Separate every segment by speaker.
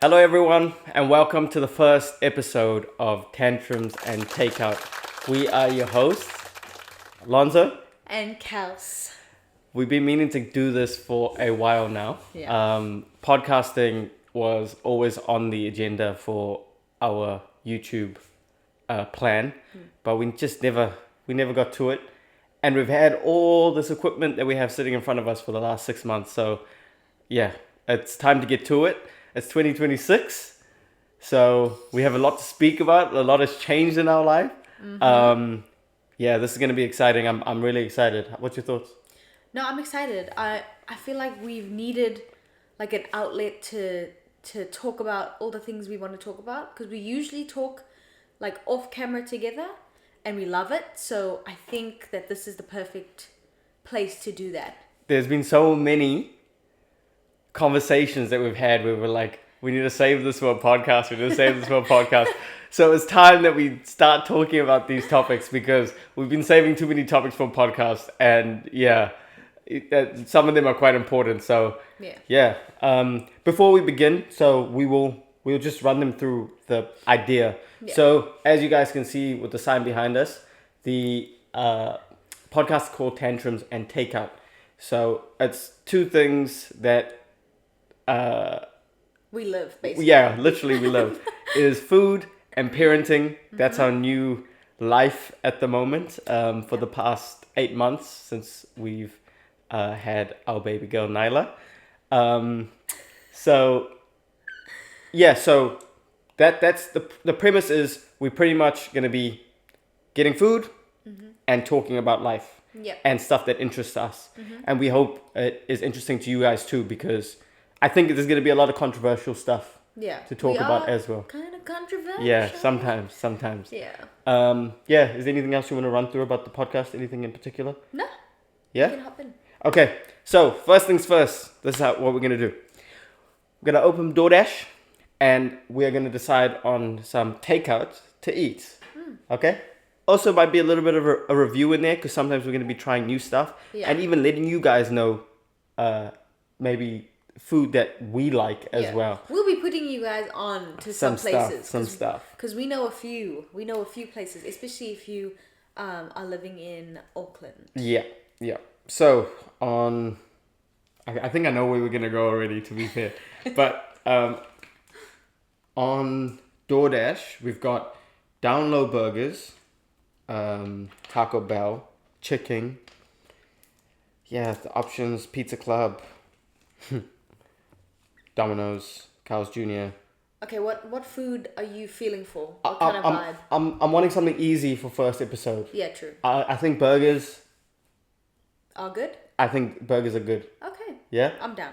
Speaker 1: Hello, everyone, and welcome to the first episode of Tantrums Takeout. We are your hosts, Lonzo
Speaker 2: and Kels.
Speaker 1: We've been meaning to do this for a while now. Podcasting was always on the agenda for our YouTube plan, but we never got to it. And we've had all this equipment that we have sitting in front of us for the last 6 months. So, yeah, it's time to get to it. It's 2026, so we have a lot to speak about. A lot has changed in our life. This is going to be exciting. I'm really excited. What's your thoughts?
Speaker 2: No, I'm excited. I feel like we've needed like an outlet to talk about all the things we want to talk about, because we usually talk like off camera together and we love it. So I think that this is the perfect place to do that.
Speaker 1: There's been so many conversations that we've had where we're like, we need to save this for a podcast. We need to save this for a podcast. So it's time that we start talking about these topics, because we've been saving too many topics for a podcast, and some of them are quite important. So before we begin, we'll just run them through the idea. So as you guys can see with the sign behind us, the podcast is called Tantrums Takeout. So it's two things that
Speaker 2: we live, basically.
Speaker 1: Yeah, literally we live. Is food and parenting. That's our new life at the moment, for the past 8 months since we've had our baby girl Nyla. So that's the premise. Is we're pretty much going to be getting food and talking about life and stuff that interests us. And we hope it is interesting to you guys too, because I think there's going to be a lot of controversial stuff to talk about as well.
Speaker 2: Kind of controversial.
Speaker 1: Yeah, sometimes.
Speaker 2: Yeah.
Speaker 1: Is there anything else you want to run through about the podcast? Anything in particular?
Speaker 2: No.
Speaker 1: Yeah?
Speaker 2: You can hop in.
Speaker 1: Okay, so first things first. This is what we're going to do. We're going to open DoorDash, and we're going to decide on some takeout to eat. Okay? Also might be a little bit of a review in there, because sometimes we're going to be trying new stuff. Yeah. And even letting you guys know maybe food that we like as well.
Speaker 2: We'll be putting you guys on to some places.
Speaker 1: Some stuff.
Speaker 2: Because we know a few. We know a few places, especially if you are living in Auckland.
Speaker 1: Yeah. So I think I know where we're gonna go already, to be fair. But on DoorDash we've got Down Low Burgers, Taco Bell, chicken. Yeah, the options: Pizza Club, Domino's, Carl's Jr.
Speaker 2: Okay, what food are you feeling for? What kind of vibe?
Speaker 1: I'm wanting something easy for first episode.
Speaker 2: Yeah, true.
Speaker 1: I think burgers
Speaker 2: are good.
Speaker 1: I think burgers are good.
Speaker 2: Okay.
Speaker 1: Yeah?
Speaker 2: I'm down.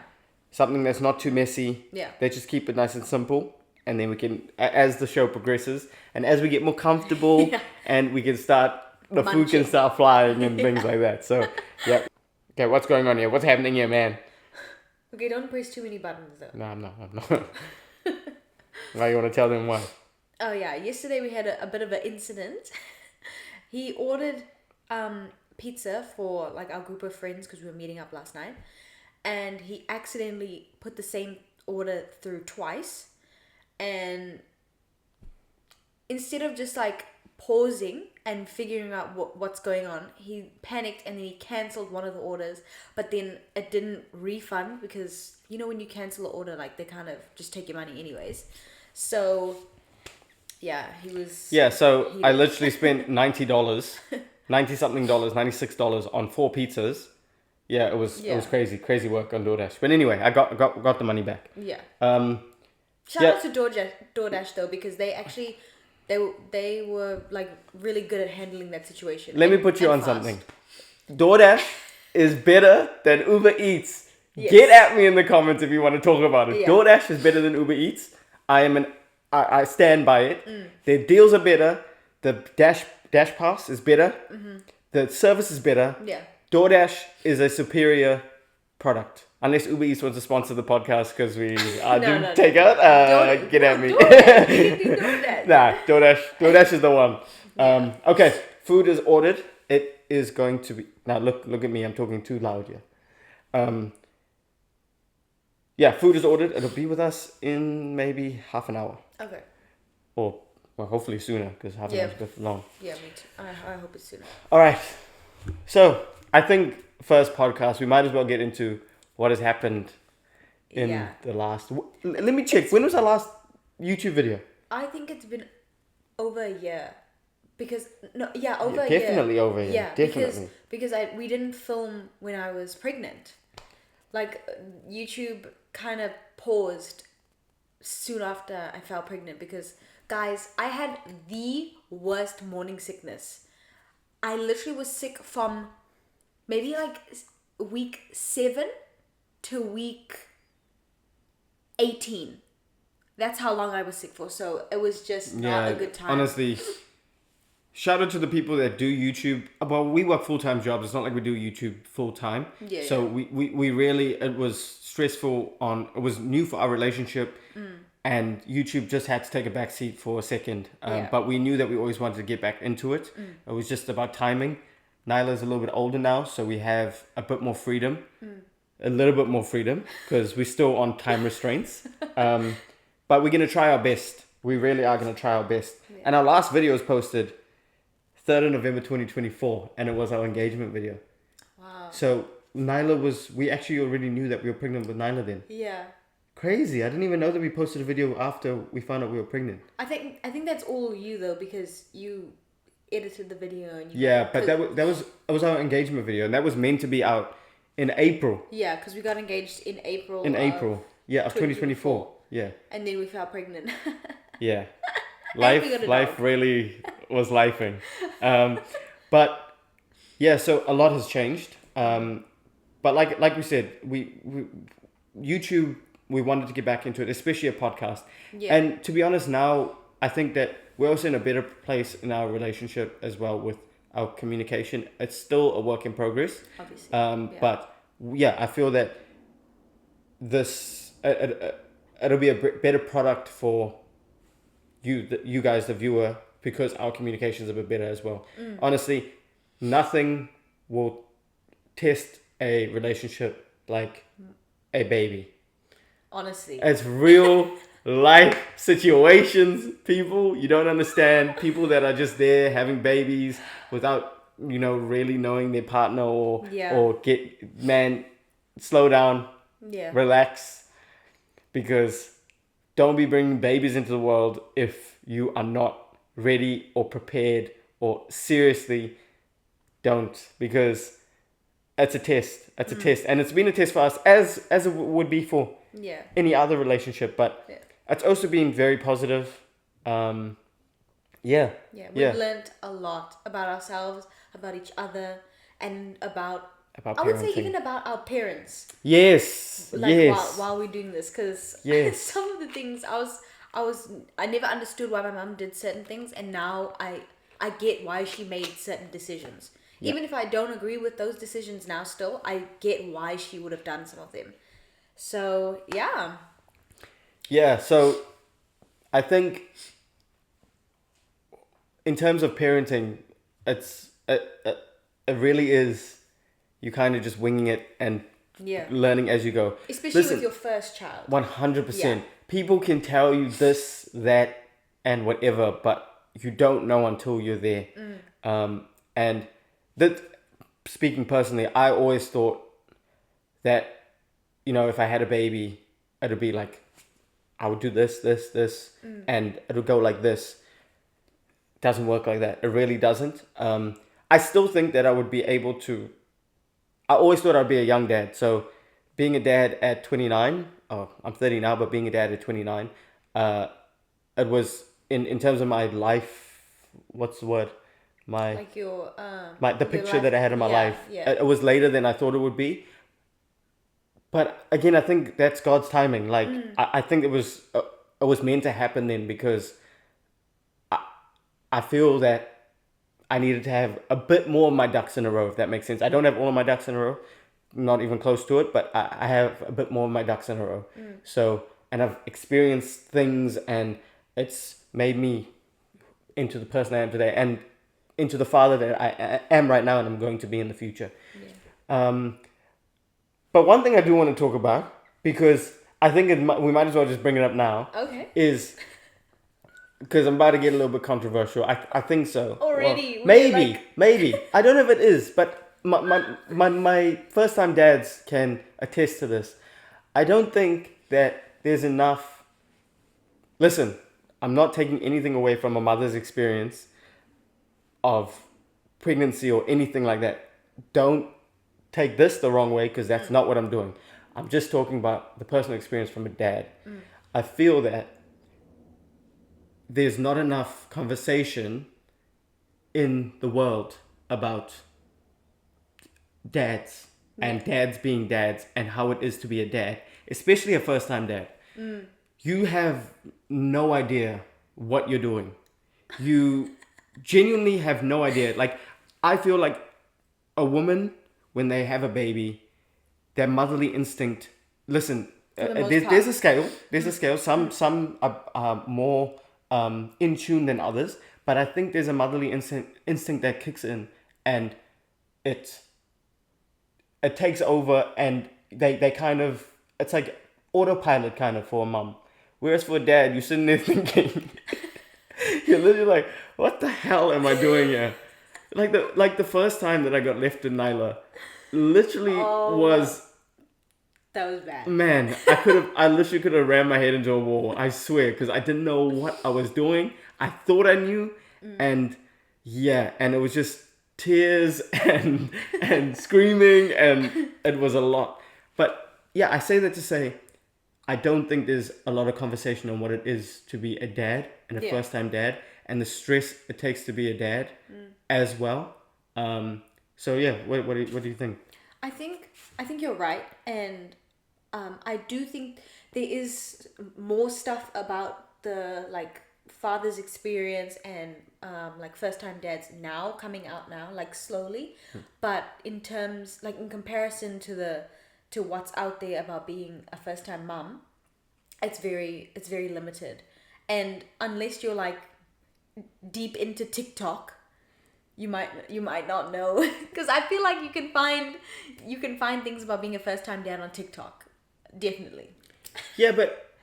Speaker 1: Something that's not too messy.
Speaker 2: Yeah.
Speaker 1: They just keep it nice and simple. And then we can, as the show progresses, and as we get more comfortable, and we can start, the food can start flying and things like that. So, yeah. Okay, what's going on here? What's happening here, man?
Speaker 2: Okay, don't press too many buttons, though.
Speaker 1: No, I'm not. Why, you want to tell them why?
Speaker 2: Oh, yeah. Yesterday we had a bit of an incident. He ordered pizza for like our group of friends, because we were meeting up last night, and he accidentally put the same order through twice, and instead of just like pausing and figuring out what's going on, he panicked and then he cancelled one of the orders, but then it didn't refund, because you know when you cancel an order, like they kind of just take your money anyways. So yeah, I literally spent $90 $90-something, $96 on 4 pizzas. Yeah, it was crazy work on DoorDash. But anyway, I got the money back. Yeah. Shout out to DoorDash though, because they actually they were like really good at handling that situation.
Speaker 1: Let me put you on something. DoorDash is better than Uber Eats. Yes. Get at me in the comments if you want to talk about it. Yeah. DoorDash is better than Uber Eats. I stand by it. Their deals are better. The Dash Pass is better. The service is better.
Speaker 2: Yeah.
Speaker 1: DoorDash is a superior product. Unless Uber Eats wants to sponsor the podcast, because we take out. Get at me. Nah, DoorDash is the one. Okay, food is ordered. It is going to be... Now look at me. I'm talking too loud here. Yeah, food is ordered. It'll be with us in maybe half an hour.
Speaker 2: Okay.
Speaker 1: Or, well, hopefully sooner, because half an hour is a bit long.
Speaker 2: Yeah, me too. I hope it's sooner.
Speaker 1: All right. So, I think first podcast, we might as well get into what has happened in the last... Let me check. When was our last YouTube video?
Speaker 2: I think it's been over a year. Because, over a year.
Speaker 1: Definitely over a year.
Speaker 2: Yeah,
Speaker 1: definitely.
Speaker 2: because we didn't film when I was pregnant. Like, YouTube kind of paused soon after I fell pregnant because, guys, I had the worst morning sickness. I literally was sick from maybe like week 7 to week 18. That's how long I was sick for. So it was just not a good time.
Speaker 1: Honestly, shout out to the people that do YouTube. Well, we work full-time jobs. It's not like we do YouTube full-time.
Speaker 2: Yeah.
Speaker 1: So we really, it was stressful it was new for our relationship. And YouTube just had to take a back seat for a second. But we knew that we always wanted to get back into it. It was just about timing. Nyla's a little bit older now, so we have a bit more freedom. A little bit more freedom, because we're still on time restraints. But we're going to try our best. We really are going to try our best. Yeah. And our last video was posted 3rd of November 2024, and it was our engagement video.
Speaker 2: Wow.
Speaker 1: So we actually already knew that we were pregnant with Nyla then.
Speaker 2: Yeah.
Speaker 1: Crazy. I didn't even know that we posted a video after we found out we were pregnant.
Speaker 2: I think that's all you though, because you edited the video and
Speaker 1: but it was our engagement video, and that was meant to be out in April.
Speaker 2: Yeah, because we got engaged in April.
Speaker 1: Of 2024. Yeah.
Speaker 2: And then we fell pregnant.
Speaker 1: Yeah. Life really was lifing. But yeah, so a lot has changed. But like we said, we YouTube, we wanted to get back into it, especially a podcast. Yeah. And to be honest, now I think that we're also in a better place in our relationship as well with our communication. It's still a work in progress. Obviously. But yeah, I feel that this it'll be a better product for you guys, the viewer, because our communication is a bit better as well. Honestly, nothing will test a relationship like a baby.
Speaker 2: Honestly,
Speaker 1: it's real life situations, people. You don't understand. People that are just there having babies without really knowing their partner or slow down, relax, because don't be bringing babies into the world if you are not ready or prepared, or seriously don't, because it's a test. It's a test, and it's been a test for us as it would be for any other relationship, but it's also been very positive. We've
Speaker 2: learned a lot about ourselves, about each other, and about I would say even about our parents.
Speaker 1: Yes.
Speaker 2: While we're doing this, because some of the things I never understood why my mom did certain things, and now I get why she made certain decisions. Yeah. Even if I don't agree with those decisions now, still I get why she would have done some of them. So
Speaker 1: so I think in terms of parenting, it really is, you kind of just winging it and learning as you go.
Speaker 2: Especially with your first child.
Speaker 1: 100%. Yeah. People can tell you this, that, and whatever, but you don't know until you're there. And that, speaking personally, I always thought that, if I had a baby, it would be like, I would do this, and it would go like this. It doesn't work like that. It really doesn't. I still think that I would be able to. I always thought I'd be a young dad. So being a dad at 29, I'm 30 now, but being a dad at 29, it was in terms of my life, what's the word? The picture that I had in my life. Yeah. It was later than I thought it would be. But again, I think that's God's timing. Like, I think it was meant to happen then, because I feel that I needed to have a bit more of my ducks in a row, if that makes sense. I don't have all of my ducks in a row, not even close to it, but I have a bit more of my ducks in a row. So, and I've experienced things, and it's made me into the person I am today, and into the father that I am right now, and I'm going to be in the future. Yeah. But one thing I do want to talk about, because I think we might as well just bring it up now.
Speaker 2: Okay.
Speaker 1: Is because I'm about to get a little bit controversial. I think so.
Speaker 2: Already?
Speaker 1: Well, maybe. I don't know if it is, but my first time dads can attest to this. I don't think that there's enough. Listen, I'm not taking anything away from a mother's experience of pregnancy or anything like that. Don't take this the wrong way, because that's not what I'm doing. I'm just talking about the personal experience from a dad. I feel that there's not enough conversation in the world about dads and dads being dads and how it is to be a dad, especially a first time dad. You have no idea what you're doing. You genuinely have no idea. Like, I feel like a woman, when they have a baby, their motherly instinct, listen, there's a scale. There's a scale. Some are more in tune than others. But I think there's a motherly instinct that kicks in, and it takes over, and they kind of, it's like autopilot kind of for a mom. Whereas for a dad, you're sitting there thinking, you're literally like, what the hell am I doing here? Like the first time that I got left in Nyla, literally was...
Speaker 2: That was bad.
Speaker 1: Man, I literally could have rammed my head into a wall. I swear, because I didn't know what I was doing. I thought I knew, and it was just tears and screaming, and it was a lot. But yeah, I say that to say, I don't think there's a lot of conversation on what it is to be a dad and a first-time dad, and the stress it takes to be a dad as well. So yeah, what do you think?
Speaker 2: I think you're right, and I do think there is more stuff about the father's experience and like first time dads now coming out now, like slowly, but in comparison to what's out there about being a first time mom, it's very limited, and unless you're like deep into TikTok, you might not know, because I feel like you can find things about being a first time dad on TikTok, definitely.
Speaker 1: Yeah, but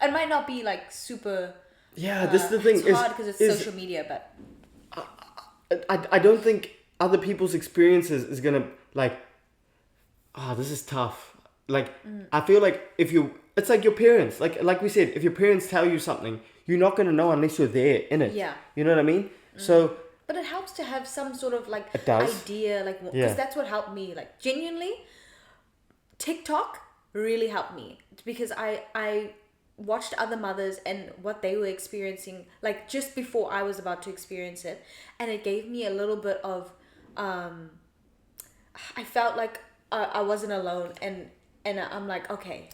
Speaker 2: it might not be like super.
Speaker 1: Yeah, this is the thing.
Speaker 2: It's hard because it's social media, but
Speaker 1: I don't think other people's experiences is gonna this is tough. I feel like it's like your parents. Like we said, if your parents tell you something, you're not gonna know unless you're there in it.
Speaker 2: Yeah.
Speaker 1: You know what I mean? So.
Speaker 2: But it helps to have some sort of
Speaker 1: idea,
Speaker 2: because that's what helped me. Like, genuinely, TikTok really helped me, because I watched other mothers and what they were experiencing, like just before I was about to experience it, and it gave me a little bit of I felt like I wasn't alone, and I'm like, okay,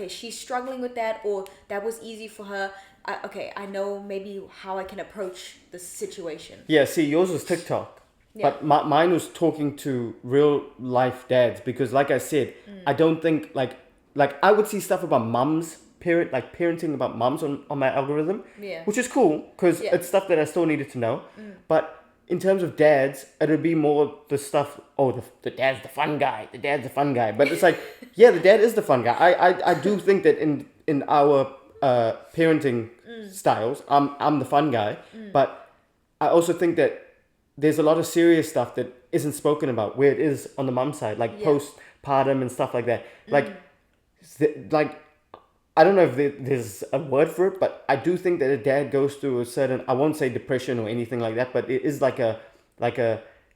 Speaker 2: she's struggling with that, or that was easy for her. I know maybe how I can approach the situation. Yeah, see, yours was TikTok. Yeah. But mine was talking to real life dads, because like I said, I don't think like I would see stuff about mums, parenting about mums on my algorithm, which is cool, because it's stuff that I still needed to know. But in terms of dads, it would be more the stuff, the dad's the fun guy, But it's like, yeah, the dad is the fun guy. I do think that in our parenting styles, I'm the fun guy, but I also think that there's a lot of serious stuff that isn't spoken about, where it is on the mum side, like postpartum and stuff like that. Like I don't know if there's a word for it, but I do think that a dad goes through a certain, I won't say depression or anything like that, but it is like a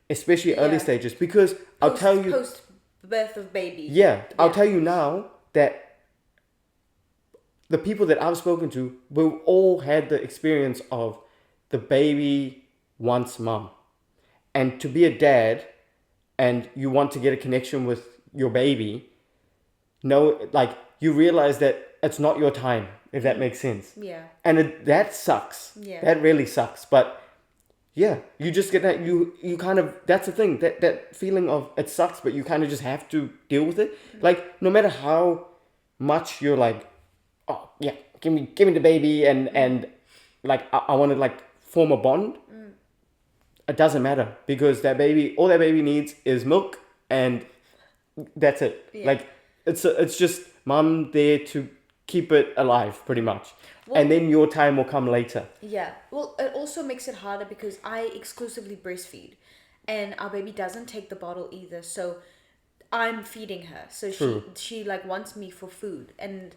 Speaker 2: especially early stages, because I'll tell you, post birth of baby. Yeah, I'll tell you now that the people that I've spoken to, we've all had the experience of the baby wants mom. And to be a dad and you want to get a connection with your baby, you realize that it's not your time, if that makes sense. Yeah. And that sucks. Yeah. That really sucks. But yeah, you just get that, you kind of, that's the thing, that feeling of it sucks, but you kind of just have to deal with it. Like, no matter how much you're like, oh yeah, give me the baby, and like I want to like form a bond. It doesn't matter, because all that baby needs is milk, and that's it. Yeah. Like it's
Speaker 1: mom there to keep it alive, pretty much.
Speaker 2: Well,
Speaker 1: And then your time will come later.
Speaker 2: yeah. Well, it also makes it harder because I exclusively breastfeed, and our baby doesn't take the bottle either. So I'm feeding her. So
Speaker 1: True.
Speaker 2: she like wants me for food, and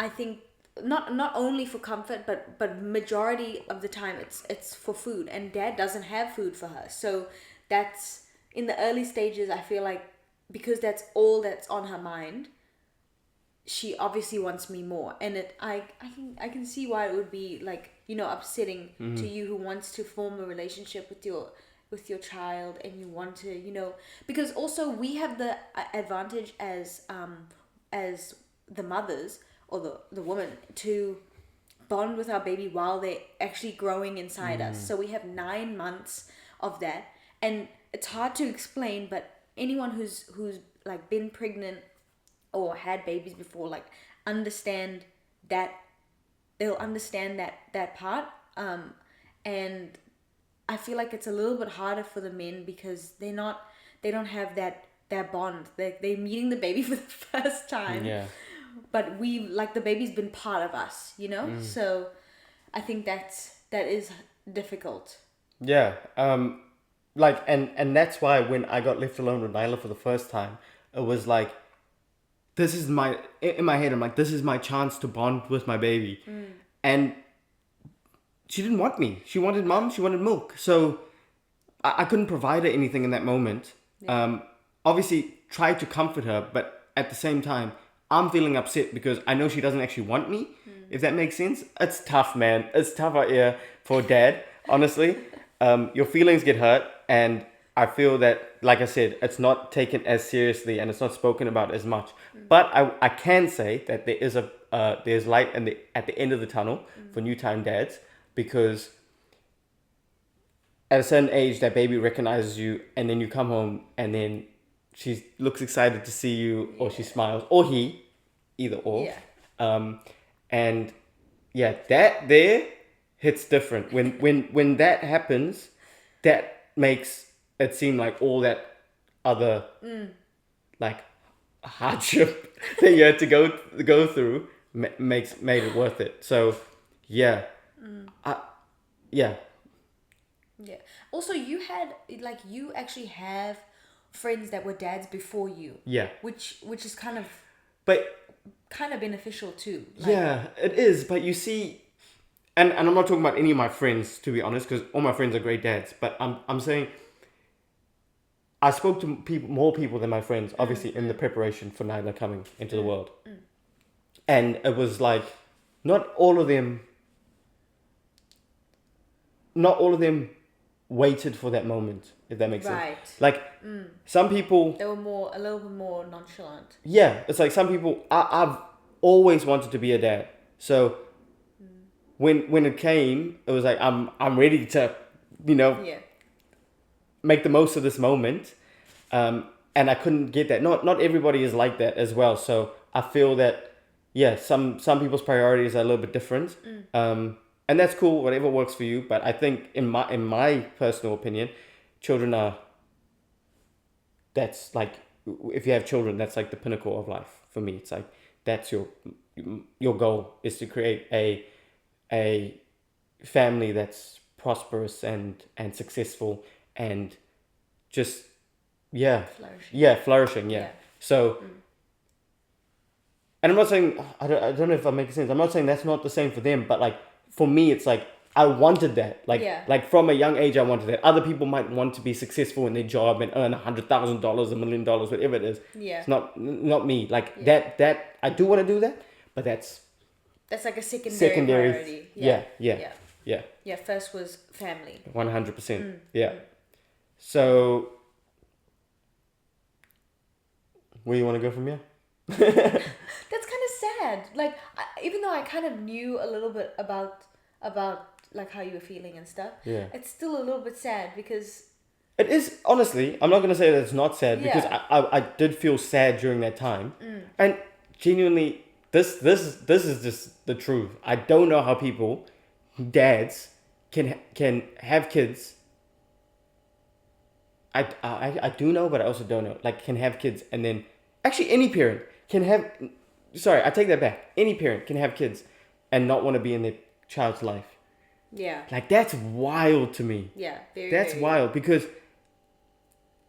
Speaker 2: I think not only for comfort, but majority of the time it's for food, and dad doesn't have food for her. So that's in the early stages. I feel like because that's all that's on her mind, she obviously wants me more, and I can see why it would be like, upsetting to you, who wants to form a relationship with your child, and you want to, because also we have the advantage as the mothers, or the woman, to bond with our baby while they're actually growing inside us. So we have 9 months of that, and it's hard to explain, but anyone who's like been pregnant or had babies before, like, understand that they'll understand that part. And I feel like it's a little bit harder for the men because they don't have that bond. They're meeting the baby for the first time.
Speaker 1: Yeah.
Speaker 2: But the baby's been part of us, So I think that is difficult.
Speaker 1: Yeah. And that's why when I got left alone with Nyla for the first time, it was like, this is in my head, I'm like, this is my chance to bond with my baby. And she didn't want me. She wanted mom, she wanted milk. So I couldn't provide her anything in that moment.
Speaker 2: Yeah.
Speaker 1: Obviously tried to comfort her, but at the same time, I'm feeling upset because I know she doesn't actually want me, if that makes sense. It's tough, man. It's tough out here for dad, honestly. Your feelings get hurt, and I feel that, like I said, it's not taken as seriously and it's not spoken about as much. But I can say that there is there's light at the end of the tunnel for new time dads, because at a certain age that baby recognizes you, and then you come home and then she looks excited to see you, or she smiles, or he, either or.
Speaker 2: Yeah.
Speaker 1: And yeah, that there hits different. When that happens, that makes it seem like all that other like hardship that you had to go through made it worth it. So yeah, yeah.
Speaker 2: Yeah. Also, you actually have friends that were dads before you.
Speaker 1: Yeah.
Speaker 2: Which is
Speaker 1: But
Speaker 2: kind of beneficial too.
Speaker 1: yeah, it is. But you see, and I'm not talking about any of my friends, to be honest, because all my friends are great dads. But I'm saying I spoke to more people than my friends, obviously, in the preparation for Nyla coming into the world. And it was like, not all of them waited for that moment, if that makes
Speaker 2: Right.
Speaker 1: sense. Like, some people...
Speaker 2: They were a little bit more nonchalant.
Speaker 1: Yeah, it's like some people... I've always wanted to be a dad. So, when it came, it was like, I'm ready to,
Speaker 2: Yeah.
Speaker 1: make the most of this moment. And I couldn't get that. Not everybody is like that as well. So, I feel that, yeah, some people's priorities are a little bit different. And that's cool, whatever works for you. But I think in my personal opinion, children are... That's like, if you have children, that's like the pinnacle of life for me. It's like, that's your goal, is to create a family that's prosperous and successful and just flourishing.
Speaker 2: Yeah.
Speaker 1: So, and I'm not saying, I don't know if that makes sense. I'm not saying that's not the same for them, but like, for me, it's like, I wanted that. Like from a young age, I wanted that. Other people might want to be successful in their job and earn $100,000, $1 million, whatever it is.
Speaker 2: Yeah.
Speaker 1: It's not me. Like that I do want to do that, but that's
Speaker 2: like a secondary priority.
Speaker 1: Yeah.
Speaker 2: Yeah, first was family.
Speaker 1: 100%. Yeah. So, where you want to go from here?
Speaker 2: That's kind of sad. Like, even though I kind of knew a little bit about like how you were feeling and stuff, it's still a little bit sad because
Speaker 1: it is. Honestly, I'm not gonna say that it's not sad, because I did feel sad during that time, and genuinely, this is just the truth. I don't know how people, dads, can have kids. I do know, but I also don't know. Like, can have kids, and then actually any parent can have sorry, I take that back. Any parent can have kids and not want to be in their child's life.
Speaker 2: Yeah.
Speaker 1: Like, that's wild to me.
Speaker 2: Yeah. Very.
Speaker 1: That's
Speaker 2: very,
Speaker 1: wild because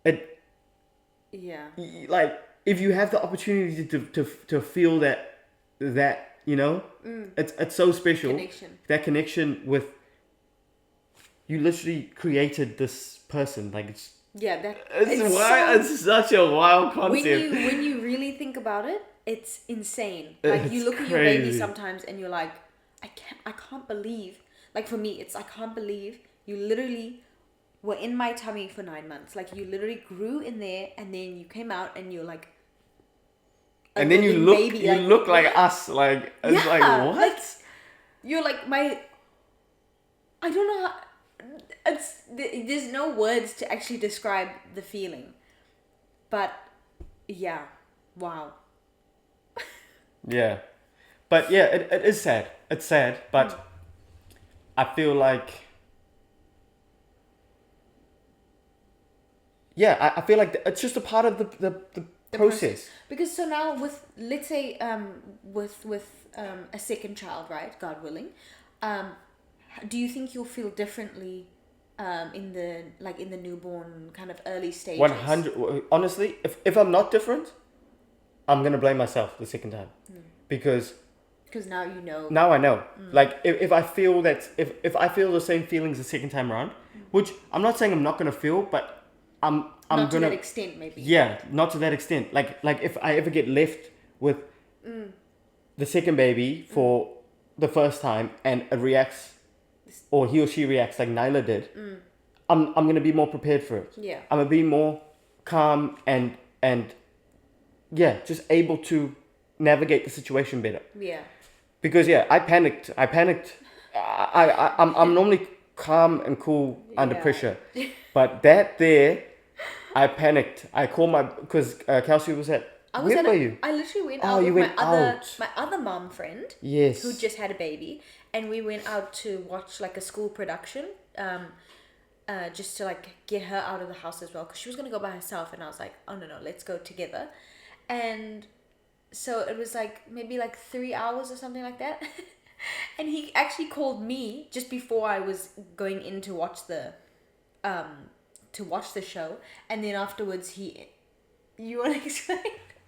Speaker 1: it,
Speaker 2: Yeah.
Speaker 1: like, if you have the opportunity to feel that, you know, it's so special.
Speaker 2: Connection.
Speaker 1: That connection with, you literally created this person. Like, it's wild. It's such a wild concept.
Speaker 2: When you really think about it, it's insane. Like, you look at your
Speaker 1: crazy.
Speaker 2: baby sometimes and you're like, I can't believe. Like, for me, it's I can't believe you literally were in my tummy for 9 months. Like, you literally grew in there, and then you came out and you're like,
Speaker 1: and then you look,
Speaker 2: baby,
Speaker 1: you look like us. Like, it's like, what?
Speaker 2: Like, you're like my. I don't know how. There's no words to actually describe the feeling, but yeah, wow.
Speaker 1: Yeah, but yeah, it is sad. It's sad, but I feel like, yeah, I feel like it's just a part of the process.
Speaker 2: Because so now with, let's say, with a second child, right? God willing, do you think you'll feel differently, in the newborn kind of early stages?
Speaker 1: 100. Honestly, if I'm not different, I'm gonna blame myself the second time, because
Speaker 2: now you know.
Speaker 1: now I know. Like, if I feel that, if I feel the same feelings the second time around, which I'm not saying I'm not gonna feel, but I'm
Speaker 2: not to
Speaker 1: gonna,
Speaker 2: that extent, maybe.
Speaker 1: yeah, not to that extent. Like if I ever get left with the second baby for the first time and it reacts, or he or she reacts like Nyla did, I'm gonna be more prepared for it.
Speaker 2: Yeah.
Speaker 1: I'm gonna be more calm and yeah, just able to navigate the situation better.
Speaker 2: Yeah.
Speaker 1: Because yeah, I panicked. I'm normally calm and cool under
Speaker 2: Yeah.
Speaker 1: pressure, but that there, I panicked. I called because Kelsey was at. Where were you?
Speaker 2: I literally went
Speaker 1: Oh,
Speaker 2: out
Speaker 1: you
Speaker 2: with
Speaker 1: went
Speaker 2: my
Speaker 1: out.
Speaker 2: other mom friend.
Speaker 1: Yes.
Speaker 2: Who just had a baby, and we went out to watch like a school production, just to like get her out of the house as well, because she was gonna go by herself, and I was like, oh no, let's go together, and so it was like maybe like 3 hours or something like that, and he actually called me just before I was going in to watch the show, and then afterwards you want to explain?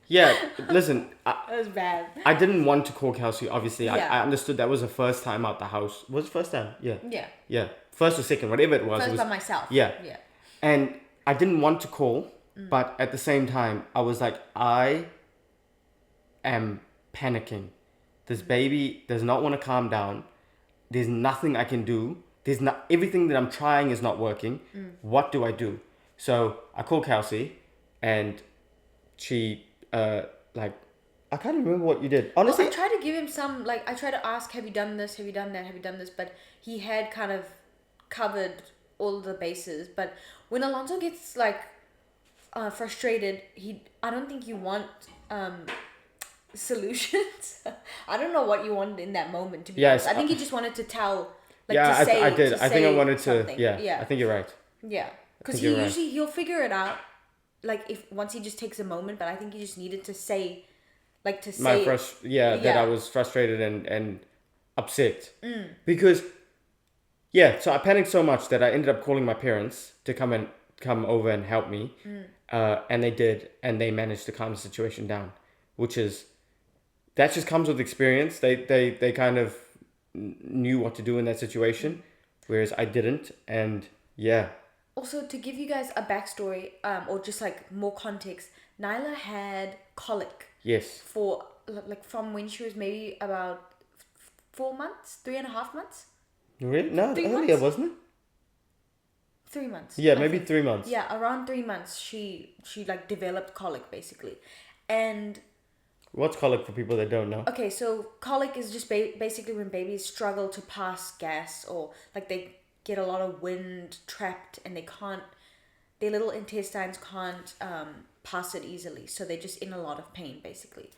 Speaker 1: Yeah, listen,
Speaker 2: That was bad.
Speaker 1: I didn't want to call Kelsey, obviously.
Speaker 2: Yeah.
Speaker 1: I understood that was the first time out the house. Was it first time? Yeah.
Speaker 2: Yeah.
Speaker 1: Yeah. First or second, whatever it was.
Speaker 2: First
Speaker 1: it was,
Speaker 2: by myself.
Speaker 1: Yeah.
Speaker 2: Yeah.
Speaker 1: And I didn't want to call, but at the same time, I was like, I am panicking. This baby does not want to calm down. There's nothing I can do. Everything that I'm trying is not working. What do I do? So I called Kelsey, and she I can't remember what you did. Honestly,
Speaker 2: I tried to give him some, like, I tried to ask, have you done this? Have you done that? Have you done this? But he had kind of covered all the bases. But when Alonso gets like frustrated, I don't think you want solutions. I don't know what you wanted in that moment, to be honest. I think he just wanted to tell, like,
Speaker 1: yeah,
Speaker 2: to say,
Speaker 1: I did. I think I wanted
Speaker 2: something.
Speaker 1: to. Yeah, I think you're right.
Speaker 2: Yeah, because
Speaker 1: you're right.
Speaker 2: usually he'll figure it out. Like, if once he just takes a moment, but I think he just needed to say, like, to say
Speaker 1: that I was frustrated and upset because so I panicked so much that I ended up calling my parents to come over and help me, and they did, and they managed to calm the situation down, that just comes with experience. They kind of knew what to do in that situation, whereas I didn't, and yeah.
Speaker 2: Also, to give you guys a backstory, or just like more context, Nyla had colic.
Speaker 1: Yes.
Speaker 2: For like from when she was maybe about 4 months, 3.5 months.
Speaker 1: Really? No,
Speaker 2: 3
Speaker 1: earlier,
Speaker 2: months?
Speaker 1: wasn't it?
Speaker 2: 3 months.
Speaker 1: Yeah,
Speaker 2: I
Speaker 1: maybe
Speaker 2: think.
Speaker 1: 3 months.
Speaker 2: Yeah, around 3 months, she like developed colic basically, and.
Speaker 1: What's colic for people that don't know?
Speaker 2: Okay, so colic is just basically when babies struggle to pass gas, or like they get a lot of wind trapped and their little intestines can't pass it easily, so they're just in a lot of pain basically.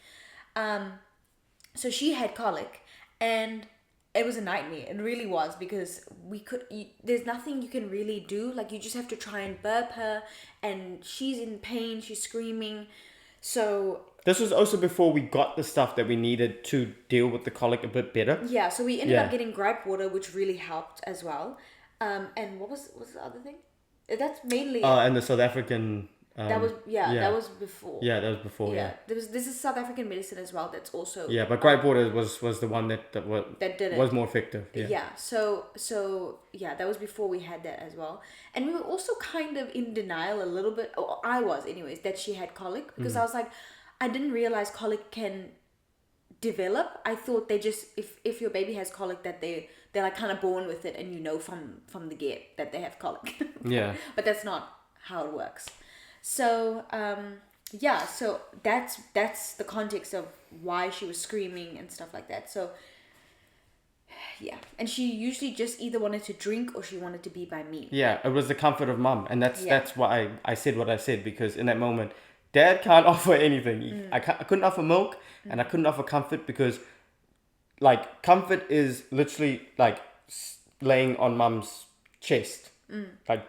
Speaker 2: So she had colic, and it was a nightmare. It really was, because there's nothing you can really do. Like, you just have to try and burp her, and she's in pain, she's screaming. So
Speaker 1: This was also before we got the stuff that we needed to deal with the colic a bit better.
Speaker 2: yeah, so we ended
Speaker 1: Yeah.
Speaker 2: up getting gripe water, which really helped as well. And what was the other thing? That's mainly it.
Speaker 1: And the South African.
Speaker 2: That was that was before.
Speaker 1: Yeah, that was before. Yeah.
Speaker 2: This is South African medicine as well. That's also
Speaker 1: Yeah, but gripe water was the one that
Speaker 2: that did it.
Speaker 1: was more effective. Yeah.
Speaker 2: Yeah. So yeah, that was before we had that as well, and we were also kind of in denial a little bit. Or I was, anyways, that she had colic because I was like, I didn't realize colic can develop. I thought they just if your baby has colic that they're like kind of born with it and from the get that they have colic.
Speaker 1: Yeah.
Speaker 2: But that's not how it works. So yeah, so that's the context of why she was screaming and stuff like that. So yeah, and she usually just either wanted to drink or she wanted to be by me.
Speaker 1: Yeah, it was the comfort of mom, and
Speaker 2: Yeah.
Speaker 1: that's why I said what I said, because in that moment, dad can't offer anything. I couldn't offer milk, and I couldn't offer comfort because, like, comfort is literally like laying on mom's chest, like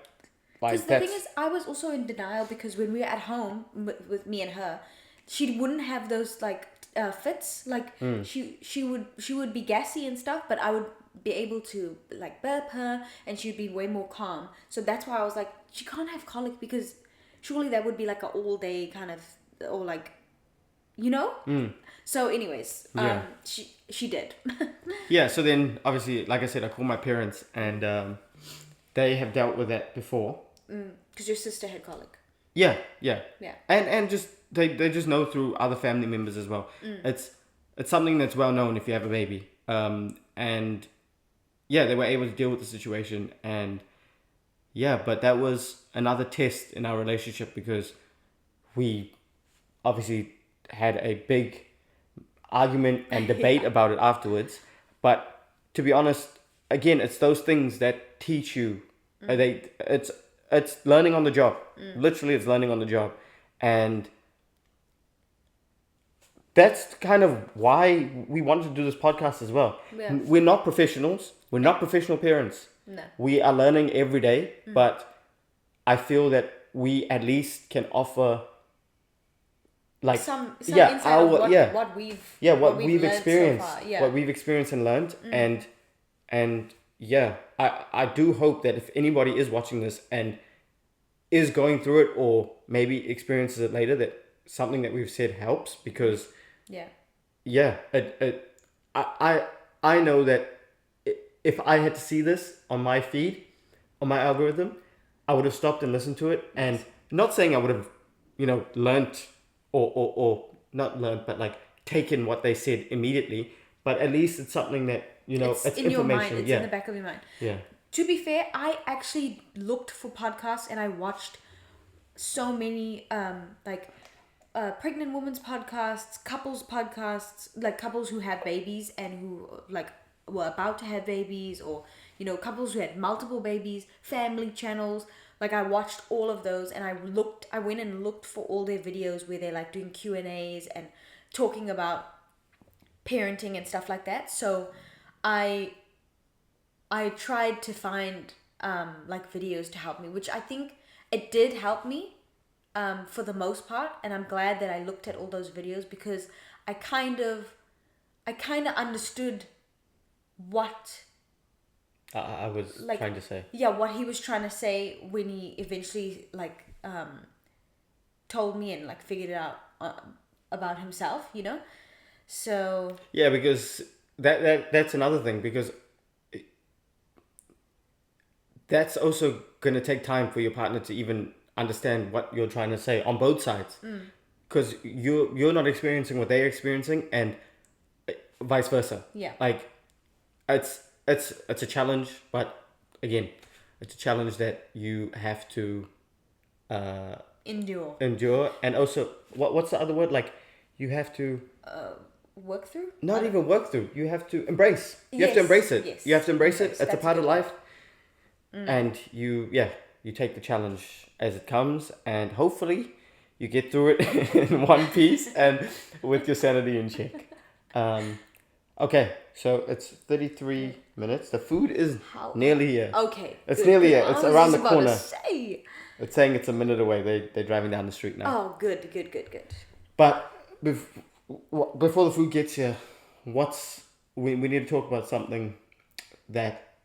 Speaker 2: Because the
Speaker 1: that's
Speaker 2: thing is, I was also in denial because when we were at home with me and her, she wouldn't have those like fits. Like she would be gassy and stuff, but I would be able to like burp her, and she'd be way more calm. So that's why I was like, she can't have colic because surely that would be like an all day kind of, or like, you know. So anyways,
Speaker 1: Yeah.
Speaker 2: she did.
Speaker 1: yeah. So then, obviously, like I said, I called my parents, and they have dealt with that before.
Speaker 2: Because your sister had colic.
Speaker 1: Yeah, yeah,
Speaker 2: Yeah.
Speaker 1: and just they just know through other family members as well. It's something that's well known if you have a baby. And yeah, they were able to deal with the situation, and yeah, but that was another test in our relationship because we obviously had a big argument and debate about it afterwards. But to be honest, again, it's those things that teach you. It's learning on the job. Literally, it's learning on the job, and that's kind of why we wanted to do this podcast as well.
Speaker 2: Yeah.
Speaker 1: We're not professionals. We're not professional parents.
Speaker 2: No.
Speaker 1: We are learning every day, but I feel that we at least can offer like
Speaker 2: Some
Speaker 1: yeah,
Speaker 2: insight of what we've learned
Speaker 1: experienced,
Speaker 2: so far. Yeah.
Speaker 1: what we've experienced and learned, and yeah, I do hope that if anybody is watching this and is going through it or maybe experiences it later, that something that we've said helps, because
Speaker 2: Yeah.
Speaker 1: I know that if I had to see this on my feed, on my algorithm, I would have stopped and listened to it, and not saying I would have, learnt or not learnt, but like taken what they said immediately, but at least it's something that, it's
Speaker 2: in
Speaker 1: information.
Speaker 2: your mind. It's
Speaker 1: yeah.
Speaker 2: in the back of your mind.
Speaker 1: Yeah.
Speaker 2: To be fair, I actually looked for podcasts and I watched so many pregnant women's podcasts, couples podcasts, like couples who had babies and who like were about to have babies, or couples who had multiple babies, family channels. Like I watched all of those, and I went and looked for all their videos where they're like doing Q&As and talking about parenting and stuff like that. So I tried to find like videos to help me, which I think it did help me for the most part, and I'm glad that I looked at all those videos because I kind of understood what
Speaker 1: I was
Speaker 2: like,
Speaker 1: trying to say.
Speaker 2: Yeah, what he was trying to say when he eventually like told me and like figured it out about himself, So
Speaker 1: Yeah, because that's another thing, because that's also going to take time for your partner to even understand what you're trying to say on both sides, because you're not experiencing what they're experiencing, and vice versa.
Speaker 2: Yeah.
Speaker 1: Like it's a challenge, but again, it's a challenge that you have to endure, and also what's the other word, like you have to
Speaker 2: work through,
Speaker 1: not even work through, you have to embrace. You have to embrace it.
Speaker 2: Yes.
Speaker 1: You have to embrace it. It's a
Speaker 2: That's
Speaker 1: part of
Speaker 2: good.
Speaker 1: life. And you take the challenge as it comes, and hopefully you get through it in one piece and with your sanity in check. Okay, so it's 33 minutes. The food is nearly here.
Speaker 2: Okay.
Speaker 1: It's
Speaker 2: good,
Speaker 1: nearly
Speaker 2: good.
Speaker 1: here.
Speaker 2: I
Speaker 1: It's
Speaker 2: was
Speaker 1: around
Speaker 2: just
Speaker 1: the
Speaker 2: about to
Speaker 1: corner.
Speaker 2: say.
Speaker 1: It's saying it's a minute away. They're driving down the street now.
Speaker 2: Oh, good.
Speaker 1: But before the food gets here, we need to talk about something that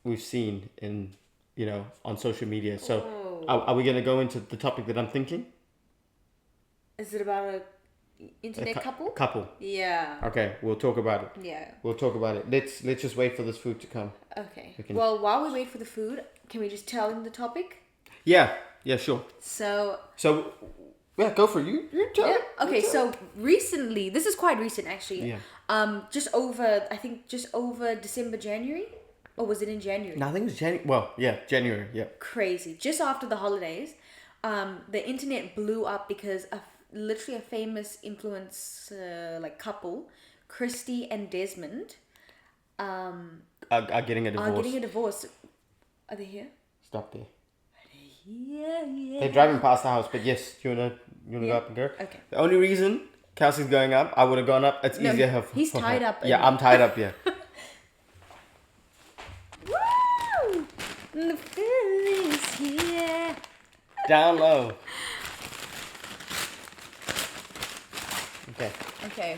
Speaker 1: we've seen in on social media. So are we going to go into the topic that I'm thinking?
Speaker 2: Is it about a internet couple?
Speaker 1: Couple.
Speaker 2: Yeah.
Speaker 1: Okay, we'll talk about it.
Speaker 2: Yeah.
Speaker 1: We'll talk about it. Let's just wait for this food to come.
Speaker 2: Okay.
Speaker 1: We can-
Speaker 2: Well, while we wait for the food, can we just tell them the topic?
Speaker 1: Yeah, sure.
Speaker 2: So
Speaker 1: Yeah, go for it. You tell
Speaker 2: yeah.
Speaker 1: it.
Speaker 2: Okay, so recently, this is quite recent actually.
Speaker 1: Yeah.
Speaker 2: Just over December, January, or was it in January?
Speaker 1: No, I think it's January. Well, yeah, January. Yeah.
Speaker 2: Crazy. Just after the holidays, the internet blew up because literally a famous influencer couple, Christy and Desmond,
Speaker 1: Are getting a divorce.
Speaker 2: are getting a divorce. Are they here?
Speaker 1: Stop there.
Speaker 2: Yeah.
Speaker 1: They're driving past the house, but yes, you wanna go up and go?
Speaker 2: Okay.
Speaker 1: The only reason Kelsey's going up, I would have gone up. It's easier.
Speaker 2: He's
Speaker 1: for
Speaker 2: tied
Speaker 1: her.
Speaker 2: up.
Speaker 1: Yeah, I'm tied up. Yeah.
Speaker 2: Woo! The feeling's here.
Speaker 1: Down low. Okay.
Speaker 2: Okay.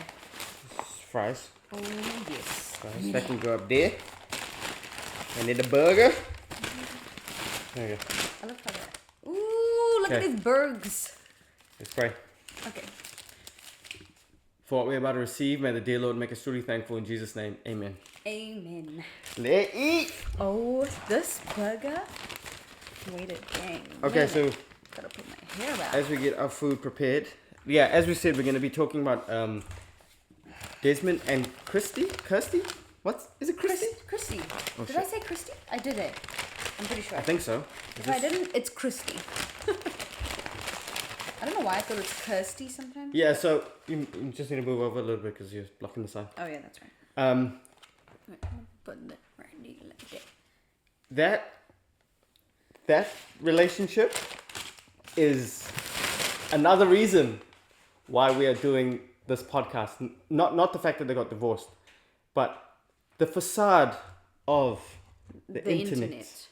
Speaker 1: Fries.
Speaker 2: Oh yes.
Speaker 1: Fries. That can go up there. And then the burger. There you go.
Speaker 2: I look like that. Ooh, look at
Speaker 1: Okay.
Speaker 2: these burgers.
Speaker 1: Let's pray.
Speaker 2: Okay.
Speaker 1: For what we're about to receive, may the dear Lord make us truly thankful in Jesus' name. Amen.
Speaker 2: Amen.
Speaker 1: Let's eat.
Speaker 2: Oh, this burger. Wait a dang.
Speaker 1: Okay,
Speaker 2: minute.
Speaker 1: so
Speaker 2: Gotta put my hair back.
Speaker 1: as we get our food prepared, yeah, as we said, we're going to be talking about Desmond and Kirsty? What? Is it Christy?
Speaker 2: Christy.
Speaker 1: Oh,
Speaker 2: Did
Speaker 1: shit.
Speaker 2: I say Christy? I did it. I'm pretty sure.
Speaker 1: I think so.
Speaker 2: If I didn't, it's Christy. I don't know why I thought it's Kirsty sometimes.
Speaker 1: Yeah, so you just need to move over a little bit because you're blocking the sun.
Speaker 2: Oh yeah, that's right. Wait, I'm putting it right here like that.
Speaker 1: That relationship is another reason why we are doing this podcast. Not the fact that they got divorced, but the facade of the internet.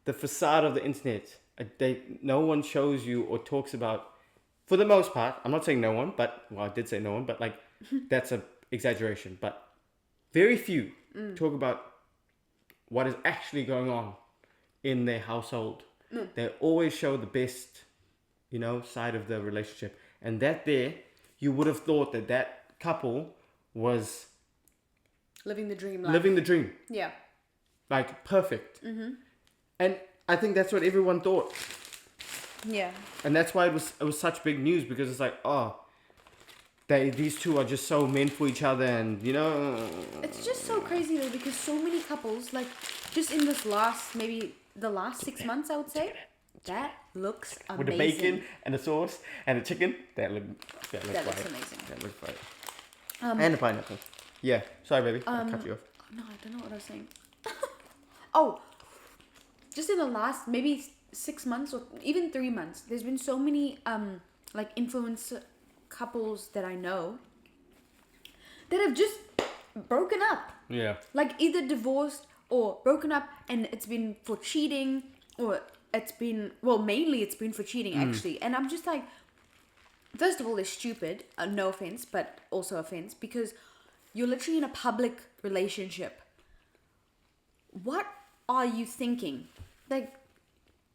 Speaker 1: The facade of the internet. No one shows you or talks about, for the most part, I'm not saying no one, but, well, I did say no one, but that's an exaggeration. But very few talk about what is actually going on in their household. They always show the best, side of the relationship. And that there, you would have thought that couple was
Speaker 2: Living the dream life.
Speaker 1: living the dream.
Speaker 2: Yeah.
Speaker 1: Like, perfect. And I think that's what everyone thought.
Speaker 2: Yeah.
Speaker 1: And that's why it was such big news, because it's like, these two are just so meant for each other, and
Speaker 2: It's just so crazy though, because so many couples, just in this maybe the last 6 months, I would say, that looks amazing.
Speaker 1: with the bacon and the sauce and the chicken, that looks
Speaker 2: That
Speaker 1: fire.
Speaker 2: looks amazing.
Speaker 1: That looks fire. And the pineapple. Yeah, sorry baby, I cut you off.
Speaker 2: No, I don't know what I was saying. Oh, just in the last maybe 6 months or even 3 months, there's been so many influencer couples that I know that have just broken up.
Speaker 1: Yeah.
Speaker 2: Either divorced or broken up, and it's been for cheating, or it's been, mainly it's been for cheating actually. And I'm just like, first of all, they're stupid, no offense, but also offense, because you're literally in a public relationship. What are you thinking?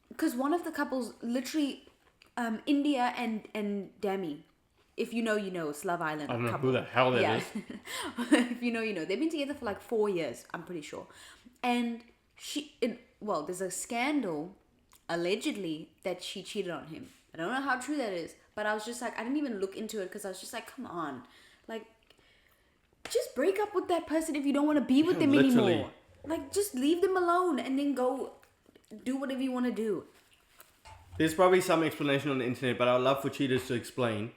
Speaker 2: Because one of the couples, literally, India and Demi, if you know, you know, it's Love Island.
Speaker 1: I don't know
Speaker 2: couple.
Speaker 1: who the hell that is.
Speaker 2: If you know, you know. They've been together for 4 years, I'm pretty sure. And there's a scandal, allegedly, that she cheated on him. I don't know how true that is, but I was just like, I didn't even look into it because I was just like, come on. Just break up with that person if you don't want to be with them
Speaker 1: Literally.
Speaker 2: anymore. Just leave them alone and then go do whatever you want to do.
Speaker 1: There's probably some explanation on the internet, but I would love for cheaters to explain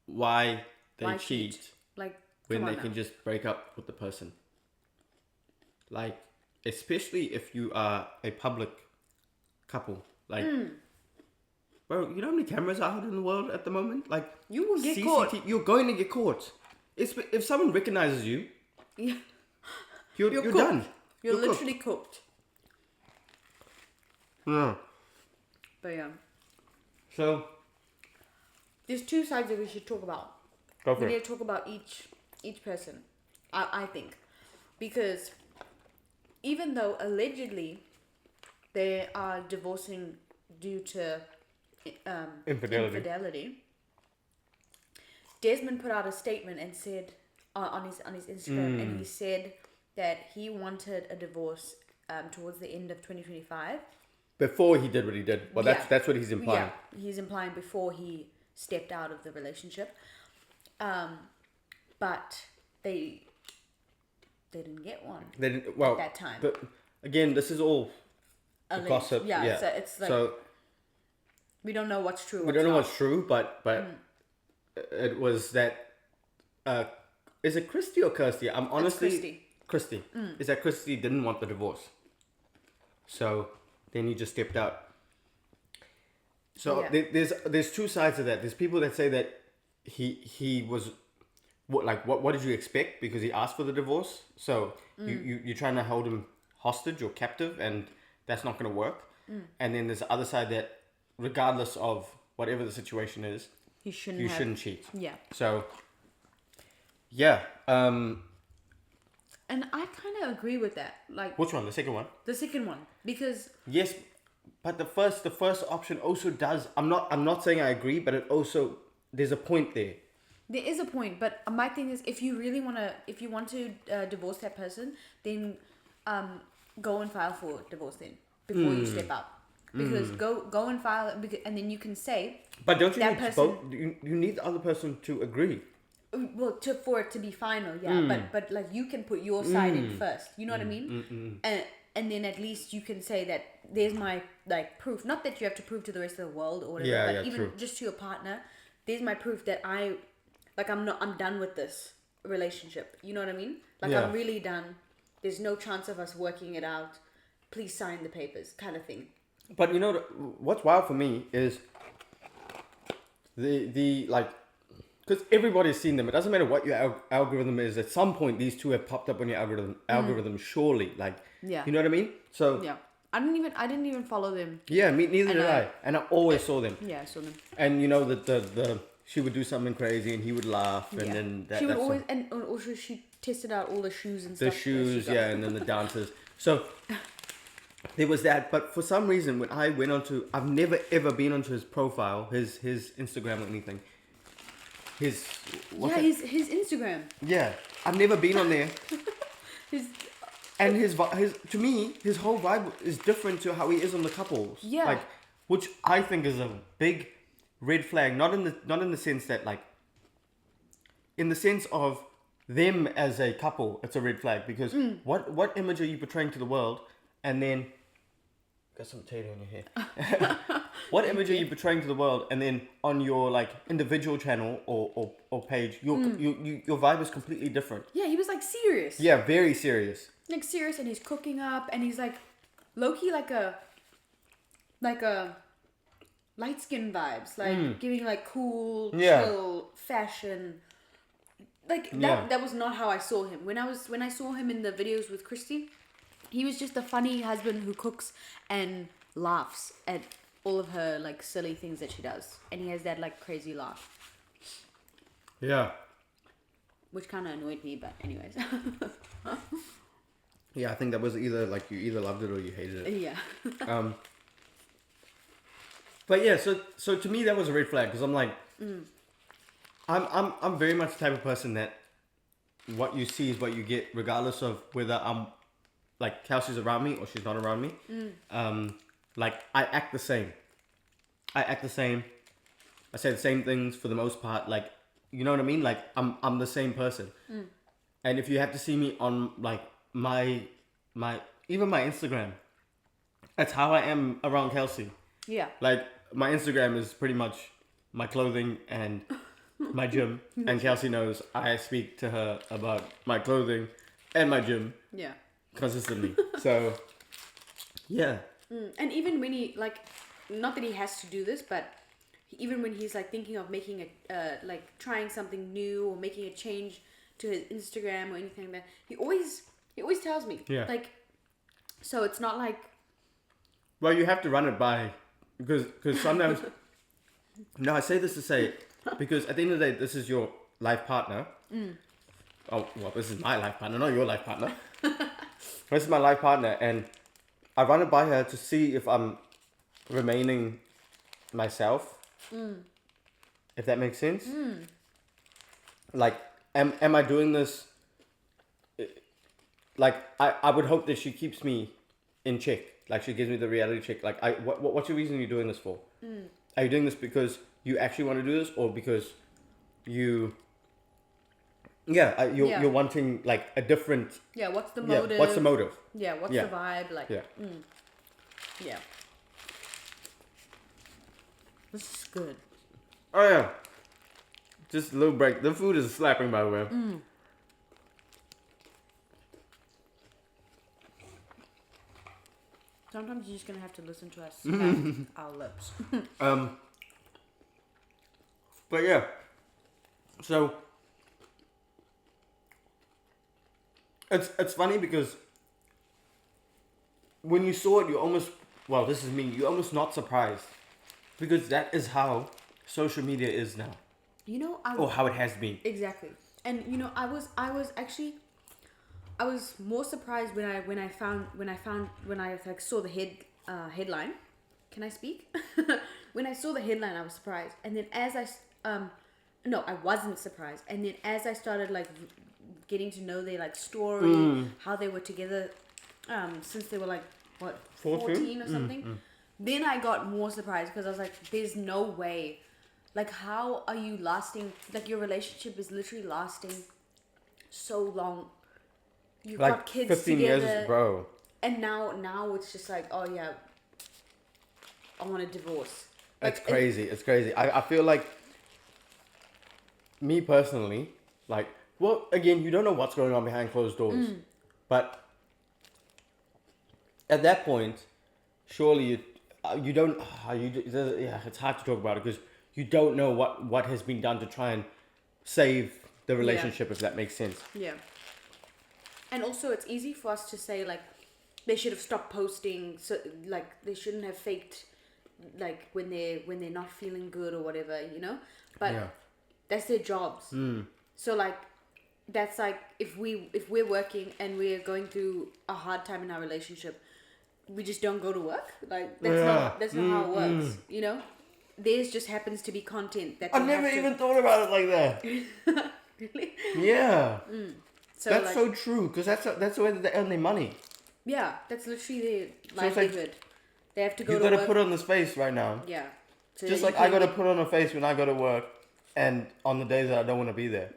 Speaker 1: why they cheat when they can just break up with the person. Especially if you are a public couple. Bro, you know how many cameras are out in the world at the moment?
Speaker 2: You will get caught.
Speaker 1: You're going to get caught. If someone recognizes you,
Speaker 2: Yeah.
Speaker 1: you're
Speaker 2: cooked.
Speaker 1: done.
Speaker 2: You're literally cooked.
Speaker 1: Yeah.
Speaker 2: But yeah.
Speaker 1: So,
Speaker 2: there's two sides that we should talk about.
Speaker 1: Go for
Speaker 2: We
Speaker 1: it.
Speaker 2: need to talk about each person. I think, because even though allegedly they are divorcing due to infidelity, Desmond put out a statement and said on his Instagram, and he said that he wanted a divorce towards the end of 2025.
Speaker 1: Before he did what he did. Well,
Speaker 2: Yeah.
Speaker 1: that's what he's implying.
Speaker 2: Yeah, he's implying before he stepped out of the relationship. But they didn't get one at that time.
Speaker 1: Again, this is all gossip.
Speaker 2: Yeah, so it's like we don't know what's true.
Speaker 1: We don't know what's true, but it was that. Is it Christy or Kirsty? I'm honestly
Speaker 2: It's
Speaker 1: Christy. Is that Christy didn't want the divorce, so then he just stepped out. So there's two sides of that. There's people that say that he was what did you expect because he asked for the divorce. So you're trying to hold him hostage or captive, and that's not going to work. And then there's the other side that regardless of whatever the situation is, you shouldn't cheat.
Speaker 2: Yeah.
Speaker 1: So yeah.
Speaker 2: And I kind of agree with that. Like,
Speaker 1: Which one? The second one?
Speaker 2: the second one, because
Speaker 1: Yes, but the first option also does. I'm not saying I agree, but it also there's a point there.
Speaker 2: there is a point. But my thing is, if you want to divorce that person, then go and file for divorce then before you step out. Because go and file it, and then you can say.
Speaker 1: But don't you
Speaker 2: that
Speaker 1: need
Speaker 2: person,
Speaker 1: both? You need the other person to agree.
Speaker 2: Well, for it to be final, yeah. But like you can put your side in first. You know what I mean? And then at least you can say that there's my like proof. Not that you have to prove to the rest of the world or whatever, but even
Speaker 1: true.
Speaker 2: just to your partner, there's my proof that I'm done with this relationship. You know what I mean? Like I'm really done. There's no chance of us working it out. Please sign the papers, kind of thing.
Speaker 1: But you know what's wild for me is the like. Because everybody's seen them. It doesn't matter what your algorithm is. At some point, these two have popped up on your algorithm. Surely, like, you know what I mean. So
Speaker 2: yeah, I didn't even follow them.
Speaker 1: Yeah, neither did I. And I always saw them.
Speaker 2: Yeah, I saw them.
Speaker 1: And you know that the she would do something crazy and he would laugh and then
Speaker 2: she would always and also she tested out all the shoes and stuff.
Speaker 1: The shoes, and then the dances. So there was that. But for some reason, when I went I've never ever been onto his profile, his Instagram or anything. His
Speaker 2: Instagram.
Speaker 1: Yeah, I've never been on there. his to me, his whole vibe is different to how he is on the couples.
Speaker 2: Yeah.
Speaker 1: Like, which I think is a big red flag. Not in the sense that like. In the sense of them as a couple, it's a red flag because what image are you portraying to the world, and then. Got some potato in your hair. What image are you portraying to the world, and then on your like individual channel or page, your vibe is completely different.
Speaker 2: Yeah, he was like serious.
Speaker 1: Yeah, very serious.
Speaker 2: Like serious, and he's cooking up, and he's like low-key like a light skin vibes, like giving like cool, chill fashion. Like that was not how I saw him. When I saw him in the videos with Christy, he was just a funny husband who cooks and laughs at all of her like silly things that she does, and he has that like crazy laugh.
Speaker 1: Yeah.
Speaker 2: Which kind of annoyed me, but anyways.
Speaker 1: Yeah, I think that was either like you either loved it or you hated it.
Speaker 2: Yeah.
Speaker 1: But yeah, so to me that was a red flag because I'm like, I'm very much the type of person that what you see is what you get, regardless of whether I'm like Kelsey's around me or she's not around me. Like I act the same. I say the same things for the most part. Like, you know what I mean? Like I'm the same person. And if you have to see me on like my even my Instagram, that's how I am around Kelsey.
Speaker 2: Yeah.
Speaker 1: Like my Instagram is pretty much my clothing and my gym. And Kelsey knows I speak to her about my clothing and my gym.
Speaker 2: Yeah.
Speaker 1: Consistently. So yeah.
Speaker 2: And even when he like, not that he has to do this, but even when he's like thinking of making a like trying something new or making a change to his Instagram or anything like that, he always tells me.
Speaker 1: Yeah.
Speaker 2: Like, so it's not like.
Speaker 1: Well, you have to run it by because sometimes. No, I say this to say Because at the end of the day, this is your life partner. Oh, well, this is my life partner, not your life partner. This is my life partner, and I run it by her to see if I'm remaining myself. If that makes sense. Like, am I doing this? Like, I would hope that she keeps me in check. Like, she gives me the reality check. Like, what's your reason you're doing this for? Are you doing this because you actually want to do this, or because you... Yeah, you're wanting like a different...
Speaker 2: Yeah, what's the motive?
Speaker 1: What's the motive?
Speaker 2: Yeah, what's the vibe? Like, yeah. This is good.
Speaker 1: Oh yeah. Just a little break. The food is slapping, by the way.
Speaker 2: Sometimes you're just gonna have to listen to us smack our lips.
Speaker 1: But yeah. So it's funny because when you saw it, you almost... Well, this is me. You're almost not surprised, because that is how social media is now.
Speaker 2: You know,
Speaker 1: Or how it has been.
Speaker 2: Exactly. And you know, I was actually, I was more surprised when I like saw the headline. Can I speak? When I saw the headline, I was surprised, and then as no, I wasn't surprised, and then as I started like getting to know their like story, how they were together, since they were like what 14 or something. Then I got more surprised, because I was like, there's no way. Like, how are you lasting? Like, your relationship is literally lasting so long. You've
Speaker 1: Like
Speaker 2: got kids
Speaker 1: 15
Speaker 2: together,
Speaker 1: years, bro.
Speaker 2: and now it's just like, oh yeah, I want a divorce. Like,
Speaker 1: It's crazy. It's crazy. I feel like, me personally, like, well, again, you don't know what's going on behind closed doors, but at that point, surely you don't. It's hard to talk about it, because you don't know what has been done to try and save the relationship, if that makes sense.
Speaker 2: Yeah. And also, it's easy for us to say, like, they should have stopped posting, so like they shouldn't have faked, like, when they're not feeling good or whatever, you know. But that's their jobs. So like, that's like, if we're working and we're going through a hard time in our relationship, we just don't go to work. Like, that's not how it works, you know. Theirs just happens to be content that
Speaker 1: I've never even thought about it like that.
Speaker 2: Really?
Speaker 1: Yeah.
Speaker 2: So
Speaker 1: that's
Speaker 2: like,
Speaker 1: so true, because that's the way that they earn their money.
Speaker 2: Yeah, that's literally their
Speaker 1: So it's like,
Speaker 2: livelihood. They have to go
Speaker 1: You
Speaker 2: to
Speaker 1: gotta
Speaker 2: work.
Speaker 1: put on this face right now.
Speaker 2: Yeah. So
Speaker 1: Just
Speaker 2: that
Speaker 1: like
Speaker 2: you
Speaker 1: I
Speaker 2: can
Speaker 1: gotta put on a face when I go to work, and on the days that I don't want to be there.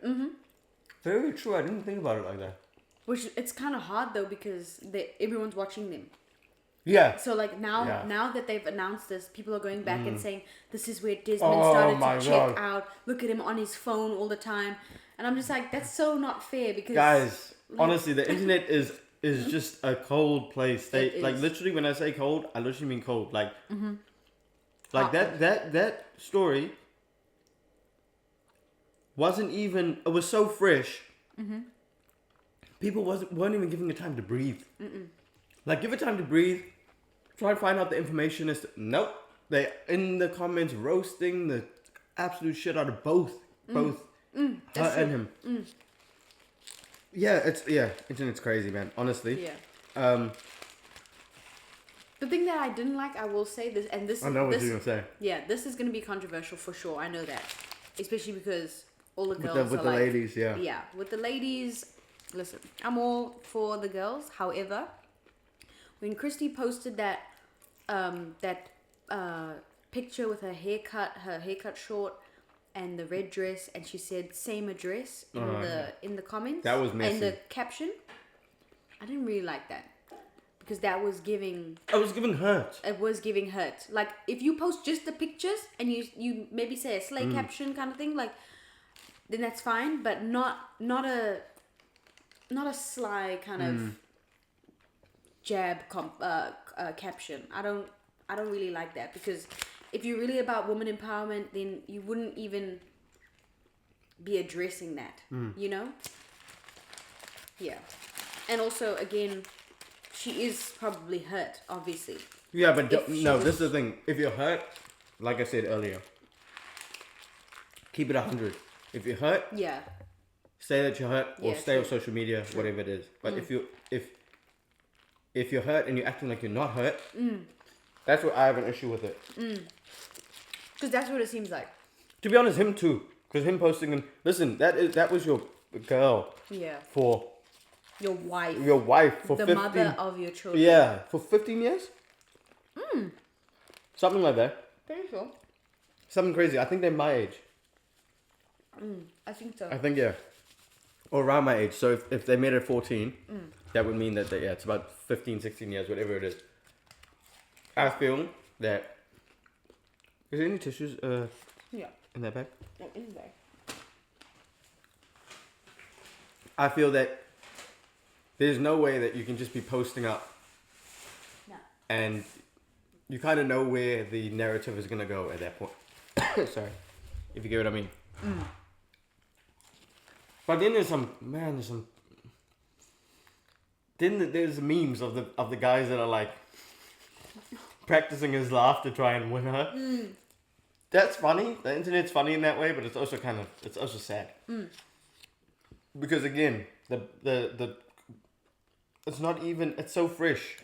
Speaker 1: Very true. I didn't think about it like that.
Speaker 2: Which, it's kind of hard though, because everyone's watching them.
Speaker 1: Yeah.
Speaker 2: So like now that they've announced this, people are going back and saying, this is where Desmond
Speaker 1: Oh
Speaker 2: started
Speaker 1: my
Speaker 2: to check
Speaker 1: God.
Speaker 2: out. Look at him on his phone all the time. And I'm just like, that's so not fair, because
Speaker 1: Guys,
Speaker 2: like,
Speaker 1: honestly, the internet is just a cold place. They
Speaker 2: It
Speaker 1: like,
Speaker 2: is.
Speaker 1: literally, when I say cold, I literally mean cold. Like, like
Speaker 2: Heartbreak.
Speaker 1: that story wasn't even. It was so fresh. People weren't even giving it time to breathe. Like, give it time to breathe. Try and find out the information. Nope. They in the comments roasting the absolute shit out of both her and him. Internet's crazy, man. Honestly.
Speaker 2: Yeah. The thing that I didn't like, I will say this, and this.
Speaker 1: I know what
Speaker 2: this,
Speaker 1: you're gonna say.
Speaker 2: Yeah, this is gonna be controversial for sure. I know that, especially because all the girls
Speaker 1: With
Speaker 2: are
Speaker 1: the
Speaker 2: like,
Speaker 1: ladies, yeah.
Speaker 2: Yeah, with the ladies. Listen, I'm all for the girls. However, when Christy posted that picture with her haircut short, and the red dress, and she said same address in the comments.
Speaker 1: That was messy.
Speaker 2: And the caption, I didn't really like that, because that was giving.
Speaker 1: I was giving hurt.
Speaker 2: It was giving hurt. Like, if you post just the pictures and you maybe say a slay caption kind of thing, like, then that's fine, but not a sly kind of jab caption. I don't really like that, because if you're really about woman empowerment, then you wouldn't even be addressing that, you know? Yeah. And also, again, she is probably hurt, obviously.
Speaker 1: Yeah, but this is the thing. If you're hurt, like I said earlier, keep it 100. If you're hurt,
Speaker 2: Yeah.
Speaker 1: say that you're hurt, or
Speaker 2: Yeah,
Speaker 1: stay
Speaker 2: true.
Speaker 1: off social media, whatever it is. But if you're hurt and you're acting like you're not hurt, that's where I have an issue with it.
Speaker 2: Because that's what it seems like.
Speaker 1: To be honest, him too. Because him posting him, listen, that was your girl
Speaker 2: Yeah.
Speaker 1: for
Speaker 2: Your wife.
Speaker 1: your wife for
Speaker 2: the
Speaker 1: 15.
Speaker 2: mother of your children.
Speaker 1: Yeah, for 15 years. Something like that.
Speaker 2: Pretty sure.
Speaker 1: Something crazy. I think they're my age.
Speaker 2: I think so.
Speaker 1: I think yeah, or around my age. So if they made it 14, that would mean that it's about 15, 16 years, whatever it is. I feel that. Is there any tissues
Speaker 2: Yeah.
Speaker 1: in that bag?
Speaker 2: No, in there.
Speaker 1: I feel that there's no way that you can just be posting up
Speaker 2: No.
Speaker 1: and you kind of know where the narrative is gonna go at that point. Sorry, if you get what I mean. But then there's some. Then there's memes of the guys that are like practicing his laugh to try and win her. That's funny. The internet's funny in that way, but it's also sad. Because again, the it's not even. It's so fresh.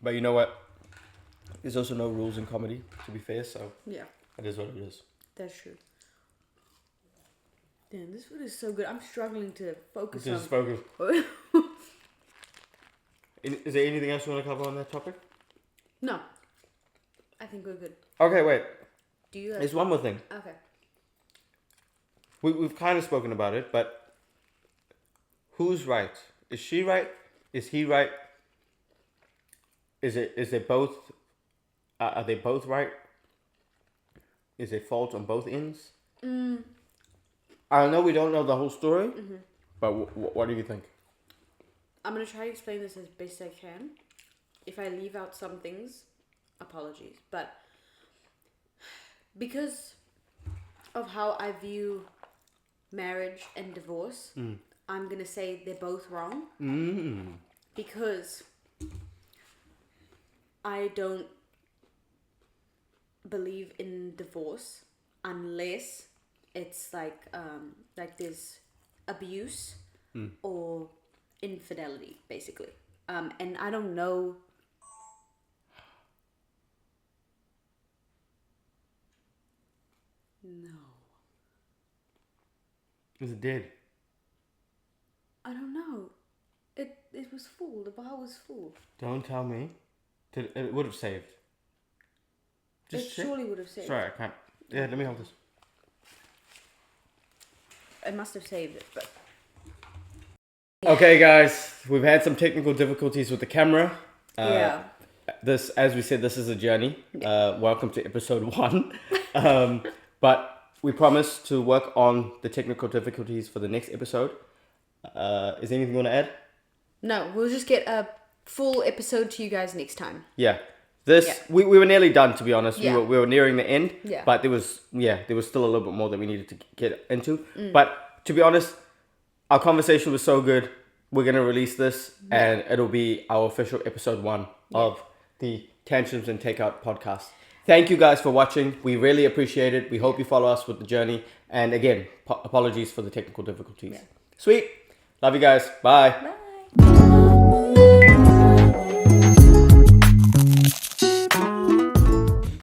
Speaker 1: But you know what? There's also no rules in comedy, to be fair. So
Speaker 2: Yeah.
Speaker 1: it is what it is.
Speaker 2: That's true. Damn, this food is so good. I'm struggling to focus
Speaker 1: Just
Speaker 2: on.
Speaker 1: focus. Is there anything else you want to cover on that topic?
Speaker 2: No. I think we're good.
Speaker 1: Okay, wait.
Speaker 2: Do you?
Speaker 1: There's one more thing.
Speaker 2: Okay.
Speaker 1: We've kind of spoken about it, but who's right? Is she right? Is he right? Is it both? Are they both right? Is there fault on both ends? I know we don't know the whole story, but what do you think?
Speaker 2: I'm going to try to explain this as best I can. If I leave out some things, apologies. But because of how I view marriage and divorce, I'm going to say they're both wrong. Because I don't believe in divorce unless it's like there's abuse or infidelity, basically. And I don't know. No.
Speaker 1: Is it dead?
Speaker 2: I don't know. It was full. The bar was full.
Speaker 1: Don't tell me. It would have saved.
Speaker 2: It surely would have saved.
Speaker 1: Sorry, I can't. Yeah, let me hold this.
Speaker 2: It must have saved it, but...
Speaker 1: Okay, guys, we've had some technical difficulties with the camera.
Speaker 2: Yeah.
Speaker 1: This, as we said, this is a journey. Welcome to episode 1. But we promise to work on the technical difficulties for the next episode. Is there anything you want to add?
Speaker 2: No, we'll just get a full episode to you guys next time.
Speaker 1: Yeah. We were nearly done, to be honest.
Speaker 2: Yeah.
Speaker 1: We were nearing the end.
Speaker 2: Yeah.
Speaker 1: But there was still a little bit more that we needed to get into. But to be honest, our conversation was so good. We're going to release this and it'll be our official episode 1 of the Tantrums and Takeout podcast. Thank you guys for watching. We really appreciate it. We hope you follow us with the journey. And again, apologies for the technical difficulties.
Speaker 2: Yeah.
Speaker 1: Sweet. Love you guys. Bye.